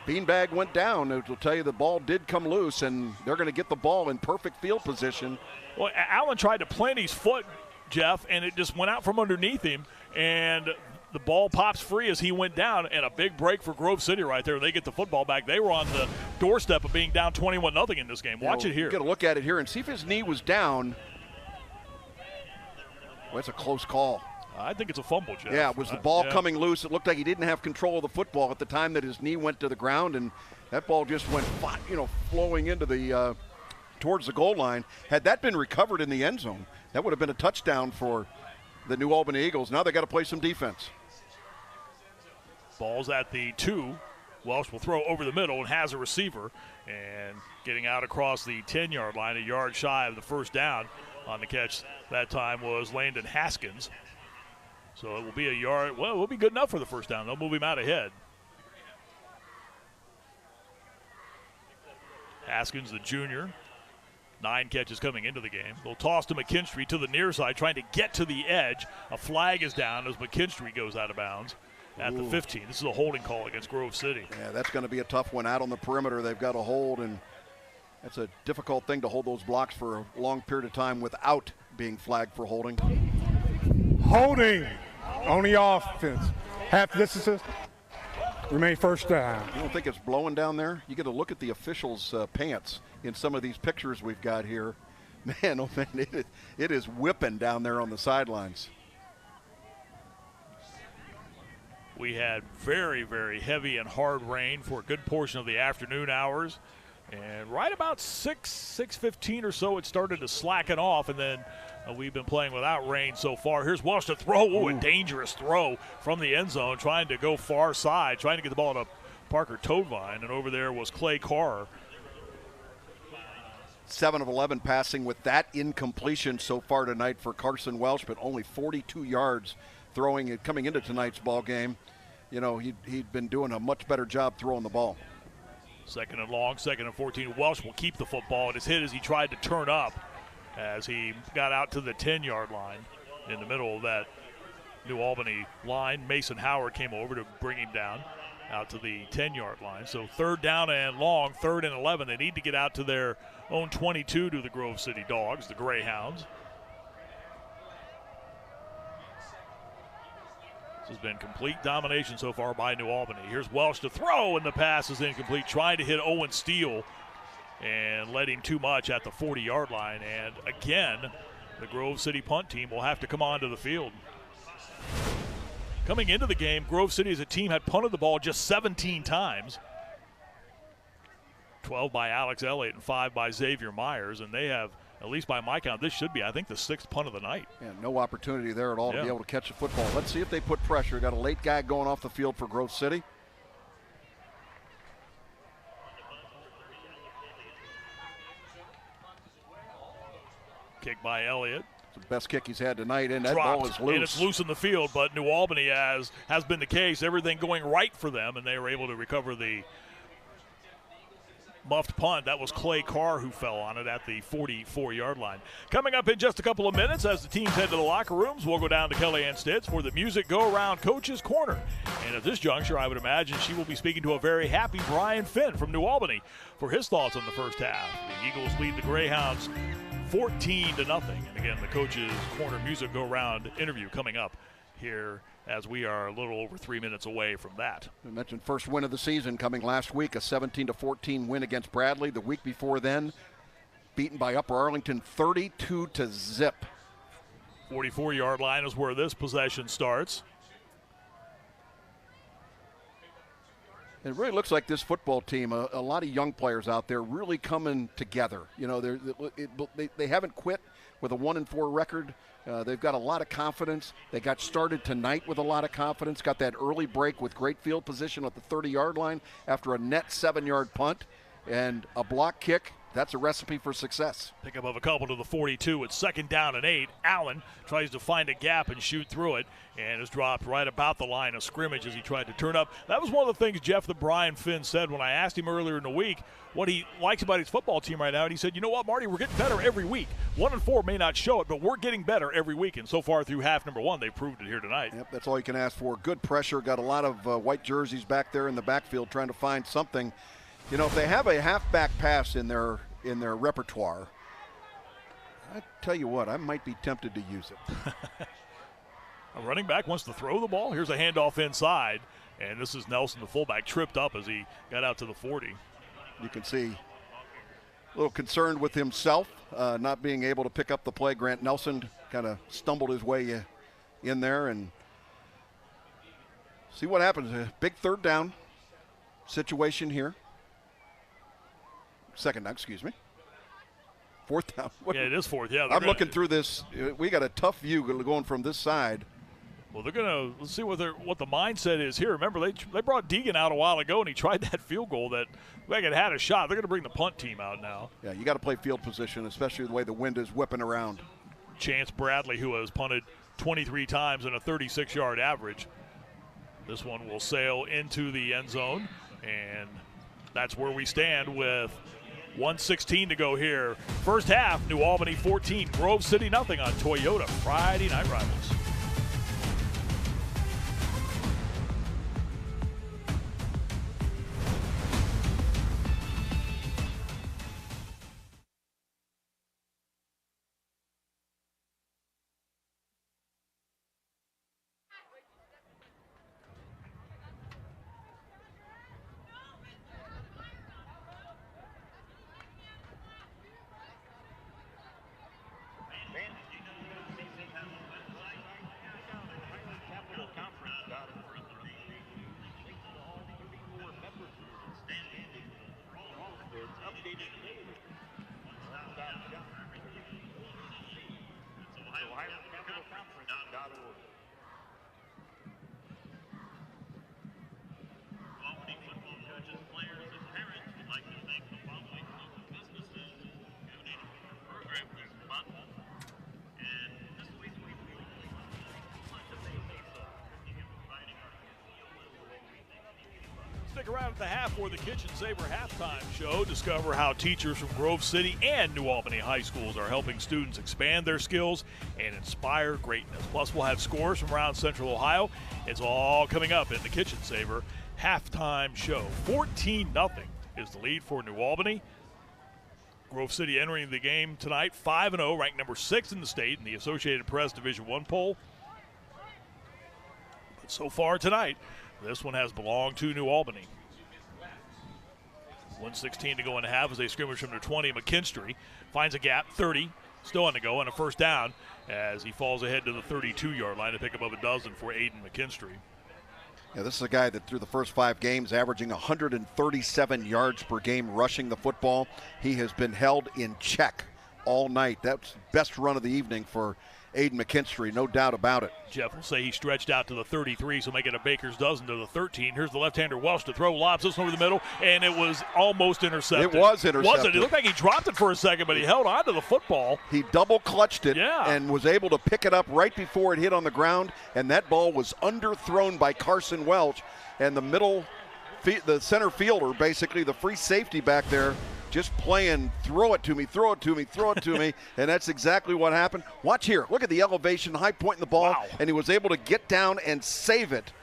Beanbag went down. It will tell you the ball did come loose, and they're going to get the ball in perfect field position. Well, Allen tried to plant his foot, Jeff, and it just went out from underneath him, and the ball pops free as he went down, and a big break for Grove City right there. They get the football back. They were on the doorstep of being down 21-0 in this game. Watch it here. Get a look at it here and see if his knee was down. Well, it's a close call. I think it's a fumble, Jeff. Yeah, it was the ball coming loose. It looked like he didn't have control of the football at the time that his knee went to the ground, and that ball just went, flowing into the towards the goal line. Had that been recovered in the end zone, that would have been a touchdown for the New Albany Eagles. Now they got to play some defense. Ball's at the 2. Welsh will throw over the middle and has a receiver, and getting out across the 10-yard line, a yard shy of the first down. On the catch that time was Landon Haskins. So it will be a yard. Well, it will be good enough for the first down. They'll move him out ahead. Haskins, the junior, 9 catches coming into the game. They'll toss to McKinstry to the near side, trying to get to the edge. A flag is down as McKinstry goes out of bounds at the 15. This is a holding call against Grove City. Yeah, that's going to be a tough one out on the perimeter. They've got to hold, and that's a difficult thing to hold those blocks for a long period of time without being flagged for holding. Holding on the offense. Half distances, remain first down. You don't think it's blowing down there? You get to look at the officials' pants in some of these pictures we've got here. Man, oh man, it is whipping down there on the sidelines. We had very, very heavy and hard rain for a good portion of the afternoon hours. And right about 6:15 or so, it started to slacken off, and then we've been playing without rain so far. Here's Welsh to throw. Ooh, a dangerous throw from the end zone, trying to go far side, trying to get the ball to Parker Toadvine, and over there was Clay Carr. 7 of 11 passing with that incompletion so far tonight for Carson Welsh, but only 42 yards throwing it coming into tonight's ball game. You know, he'd been doing a much better job throwing the ball. Second and long, second and 14. Welsh will keep the football. It is hit as he tried to turn up as he got out to the 10-yard line in the middle of that New Albany line. Mason Howard came over to bring him down out to the 10-yard line. So third down and long, third and 11. They need to get out to their own 22 to the Grove City Dogs, the Greyhounds. This has been complete domination so far by New Albany. Here's Welsh to throw, and the pass is incomplete. Trying to hit Owen Steele and led him too much at the 40-yard line. And again, the Grove City punt team will have to come onto the field. Coming into the game, Grove City as a team had punted the ball just 17 times. 12 by Alex Elliott and 5 by Xavier Myers, and they have, at least by my count, this should be, I think, the 6th punt of the night. Yeah, no opportunity there at all to be able to catch the football. Let's see if they put pressure. Got a late guy going off the field for Grove City. Kick by Elliott. It's the best kick he's had tonight, and that Dropped, ball is loose. and it's loose in the field, but New Albany, as has been the case, everything going right for them, and they were able to recover the muffed punt. That was Clay Carr who fell on it at the 44-yard line. Coming up in just a couple of minutes as the teams head to the locker rooms, we'll go down to Kellyanne Stitz for the Music Go-Around Coach's Corner. And at this juncture, I would imagine she will be speaking to a very happy Brian Finn from New Albany for his thoughts on the first half. The Eagles lead the Greyhounds 14-0. And again, the Coach's Corner Music Go-Around interview coming up here as we are a little over 3 minutes away from that. I mentioned first win of the season coming last week, a 17-14 win against Bradley. The week before then, beaten by Upper Arlington 32-0. 44-yard line is where this possession starts. It really looks like this football team, a lot of young players out there really coming together. You know, they haven't quit with a 1-4 record. They've got a lot of confidence. They got started tonight with a lot of confidence, got that early break with great field position at the 30-yard line after a net 7-yard punt and a block kick. That's a recipe for success. Pick up of a couple to the 42. It's second down and 8. Allen tries to find a gap and shoot through it and is dropped right about the line of scrimmage as he tried to turn up. That was one of the things, Jeff, that Brian Finn said when I asked him earlier in the week what he likes about his football team right now. And he said, you know what, Marty, we're getting better every week. 1-4 may not show it, but we're getting better every week. And so far through half number 1, they proved it here tonight. Yep, that's all you can ask for. Good pressure. Got a lot of white jerseys back there in the backfield trying to find something. You know, if they have a halfback pass in their repertoire, I tell you what, I might be tempted to use it. A running back wants to throw the ball. Here's a handoff inside, and this is Nelson, the fullback, tripped up as he got out to the 40. You can see a little concerned with himself, not being able to pick up the play. Grant Nelson kind of stumbled his way in there, and see what happens. A big third down situation here. Second down, excuse me. Fourth down. Yeah, it is fourth. Yeah, I'm looking through this. We got a tough view going from this side. Well, they're going to let's see what the mindset is here. Remember, they brought Deegan out a while ago, and he tried that field goal that Megan had a shot. They're going to bring the punt team out now. Yeah, you got to play field position, especially the way the wind is whipping around. Chance Bradley, who has punted 23 times and a 36-yard average. This one will sail into the end zone, and that's where we stand with 1:16 to go here. First half, New Albany 14, Grove City nothing on Toyota Friday Night Rivals. Stick around at the half for the Kitchen Saver halftime show. Discover how teachers from Grove City and New Albany high schools are helping students expand their skills and inspire greatness. Plus, we'll have scores from around Central Ohio. It's all coming up in the Kitchen Saver halftime show. 14-0 is the lead for New Albany. Grove City entering the game tonight 5-0, ranked number 6 in the state in the Associated Press Division I poll. But so far tonight, this one has belonged to New Albany. 1:16 to go in the half as they scrimmage from the 20. McKinstry finds a gap, 30, still on the go, and a first down as he falls ahead to the 32-yard line to pick above a dozen for Aiden McKinstry. Yeah, this is a guy that through the first 5 games averaging 137 yards per game rushing the football. He has been held in check all night. That's the best run of the evening for Aiden McKinstry, no doubt about it. Jeff will say he stretched out to the 33, so make it a baker's dozen to the 13. Here's the left-hander Welsh to throw, lobs this one over the middle, and it was almost intercepted. It was intercepted. Wasn't it? It looked like he dropped it for a second, but he held on to the football. He double clutched it Yeah. and was able to pick it up right before it hit on the ground, and that ball was underthrown by Carson Welch, and the center fielder, basically the free safety back there, just playing, throw it to me, throw it to me, throw it to me, and that's exactly what happened. Watch here. Look at the elevation, high point in the ball, Wow. and he was able to get down and save it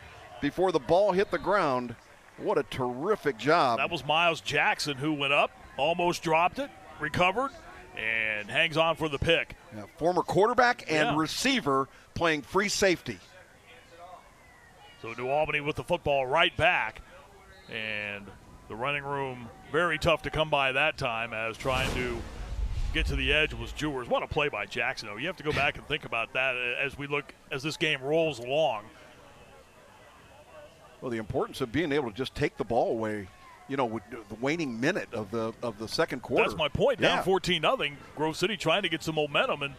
before the ball hit the ground. What a terrific job. That was Miles Jackson who went up, almost dropped it, recovered, and hangs on for the pick. Yeah, former quarterback and Yeah. receiver playing free safety. So New Albany with the football right back, and the running room very tough to come by that time as trying to get to the edge was Jewers. What a play by Jackson, though. You have to go back and think about that as this game rolls along. Well, the importance of being able to just take the ball away, with the waning minute of the second quarter. That's my point. Down Yeah. 14-0. Grove City trying to get some momentum, and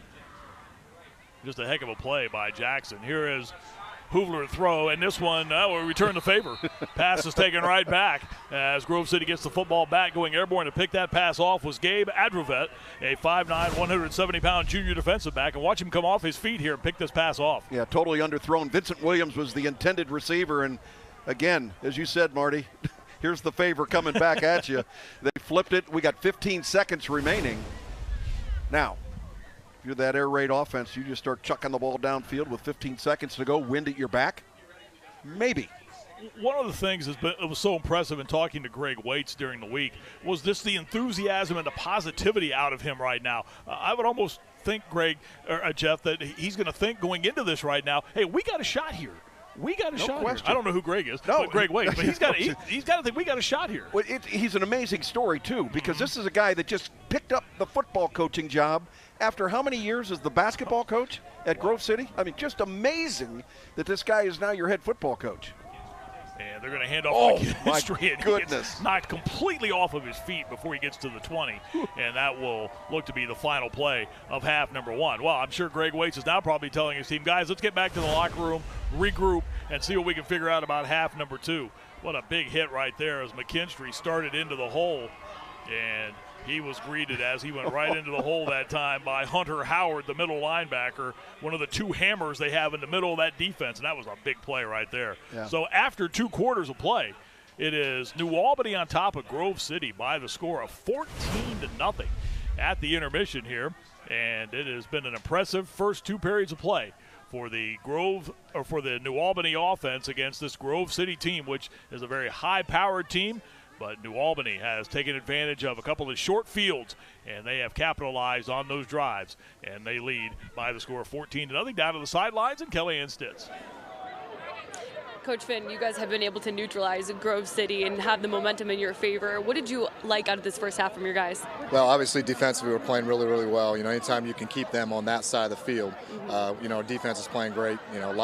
just a heck of a play by Jackson. Here is Hoovler to throw, and this one will return the favor. Pass is taken right back as Grove City gets the football back. Going airborne to pick that pass off was Gabe Adrovet, a 5'9", 170-pound junior defensive back. And watch him come off his feet here and pick this pass off. Yeah, totally underthrown. Vincent Williams was the intended receiver, and again, as you said, Marty, here's the favor coming back at you. They flipped it. We got 15 seconds remaining. Now, if you're that air raid offense, you just start chucking the ball downfield with 15 seconds to go, wind at your back? Maybe. One of the things it was so impressive in talking to Greg Waits during the week was the enthusiasm and the positivity out of him right now. I would almost think, Jeff, that he's going to think going into this right now, hey, we got a shot here. We got a shot question. here. I don't know who Greg is, but Greg Waits. But he's got to think we got a shot here. Well, he's an amazing story, too, because this is a guy that just picked up the football coaching job after how many years as the basketball coach at Grove City? I mean, just amazing that this guy is now your head football coach. And they're going to hand off to McKinstry. My goodness. He gets knocked completely off of his feet before he gets to the 20. And that will look to be the final play of half number 1. Well, I'm sure Greg Waits is now probably telling his team, guys, let's get back to the locker room, regroup, and see what we can figure out about half number 2. What a big hit right there as McKinstry started into the hole. And he was greeted as he went right into the hole that time by Hunter Howard, the middle linebacker, one of the 2 hammers they have in the middle of that defense, and that was a big play right there. Yeah. So after 2 quarters of play, it is New Albany on top of Grove City by the score of 14-0 at the intermission here, and it has been an impressive first 2 periods of play for the New Albany offense against this Grove City team, which is a very high-powered team. But New Albany has taken advantage of a couple of short fields, and they have capitalized on those drives. And they lead by the score of 14-0 down to the sidelines, and Kellyanne Stitz. Coach Finn, you guys have been able to neutralize Grove City and have the momentum in your favor. What did you like out of this first half from your guys? Well, obviously defensively we're playing really, really well. Anytime you can keep them on that side of the field, defense is playing great.